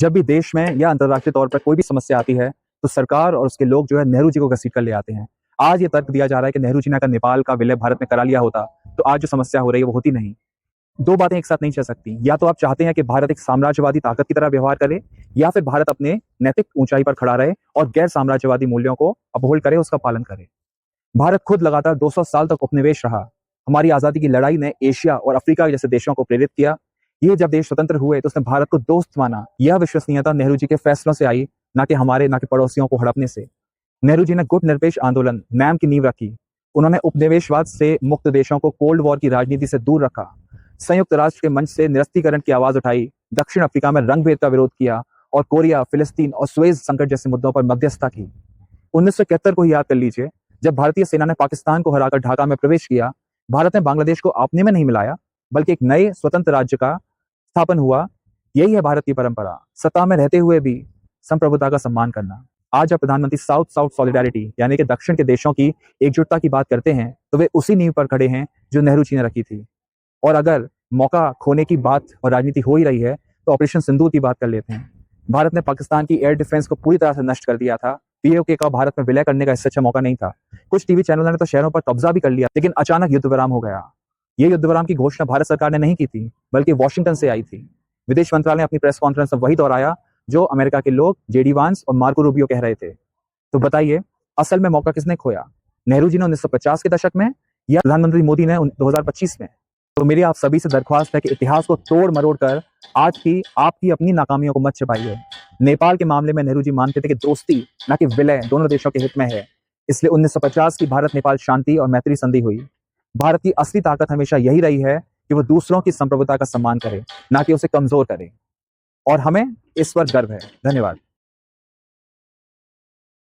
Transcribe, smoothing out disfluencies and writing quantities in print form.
जब भी देश में या अंतर्राष्ट्रीय तौर पर कोई भी समस्या आती है तो सरकार और उसके लोग जो है नेहरू जी को घसीट कर ले आते हैं। आज ये तर्क दिया जा रहा है कि नेहरू जी ने अगर नेपाल का विलय भारत में करा लिया होता तो आज जो समस्या हो रही है वो होती नहीं। दो बातें एक साथ नहीं चल सकती। या तो आप चाहते हैं कि भारत एक साम्राज्यवादी ताकत की तरह व्यवहार करे, या फिर भारत अपने नैतिक ऊंचाई पर खड़ा रहे और गैर साम्राज्यवादी मूल्यों को अपहोल्ड करे, उसका पालन करे। भारत खुद लगातार 200 साल तक उपनिवेश रहा। हमारी आजादी की लड़ाई ने एशिया और अफ्रीका जैसे देशों को प्रेरित किया। ये जब देश स्वतंत्र हुए तो उसने भारत को दोस्त माना। यह विश्वसनीयता नेहरू जी के फैसलों से आई, ना कि पड़ोसियों को हड़पने से। नेहरू जी ने गुट निरपेक्ष आंदोलन नैम की नींव रखी। उन्होंने उपनिवेशवाद से मुक्त देशों को कोल्ड वॉर की राजनीति से दूर रखा। संयुक्त राष्ट्र के मंच से निरस्तीकरण की आवाज उठाई। दक्षिण अफ्रीका में रंगभेद का विरोध किया और कोरिया, फिलिस्तीन और सुएज संकट जैसे मुद्दों पर मध्यस्थता की। 1971 को ही याद कर लीजिए, जब भारतीय सेना ने पाकिस्तान को हराकर ढाका में प्रवेश किया। भारत ने बांग्लादेश को अपने में नहीं मिलाया, बल्कि एक नए स्वतंत्र राज्य का स्थापन हुआ। यही है भारत की परंपरा, सत्ता में रहते हुए भी संप्रभुता का सम्मान करना। आज जब प्रधानमंत्री साउथ साउथ सॉलिडारिटी यानी कि दक्षिण के देशों की एकजुटता की बात करते हैं तो वे उसी नींव पर खड़े हैं जो नेहरू जी ने रखी थी। और अगर मौका खोने की बात और राजनीति हो ही रही है तो ऑपरेशन सिंदूर की बात कर लेते हैं। भारत ने पाकिस्तान की एयर डिफेंस को पूरी तरह से नष्ट कर दिया था। पीओके का भारत में विलय करने का इससे अच्छा मौका नहीं था। कुछ टीवी चैनलों ने तो शहरों पर कब्जा भी कर लिया, लेकिन अचानक युद्ध विराम हो गया। ये युद्ध विराम की घोषणा भारत सरकार ने नहीं की थी, बल्कि वॉशिंगटन से आई थी। विदेश मंत्रालय ने अपनी प्रेस कॉन्फ्रेंस में वही दोहराया जो अमेरिका के लोग जेडी वांस और मार्को रूबियो कह रहे थे। तो बताइए, असल में मौका किसने खोया? नेहरू जी ने 1950 के दशक में, या प्रधानमंत्री मोदी ने 2025 में? तो मेरी आप सभी से दरख्वास्त है कि इतिहास को तोड़ मरोड़ कर आज की आपकी अपनी नाकामियों को मत छिपाइए। नेपाल के मामले में नेहरू जी मानते थे कि दोस्ती न कि विलय दोनों देशों के हित में है। इसलिए 1950 की भारत नेपाल शांति और मैत्री संधि हुई। भारत की असली ताकत हमेशा यही रही है कि वो दूसरों की संप्रभुता का सम्मान करे, ना कि उसे कमजोर करे। और हमें इस पर गर्व है। धन्यवाद।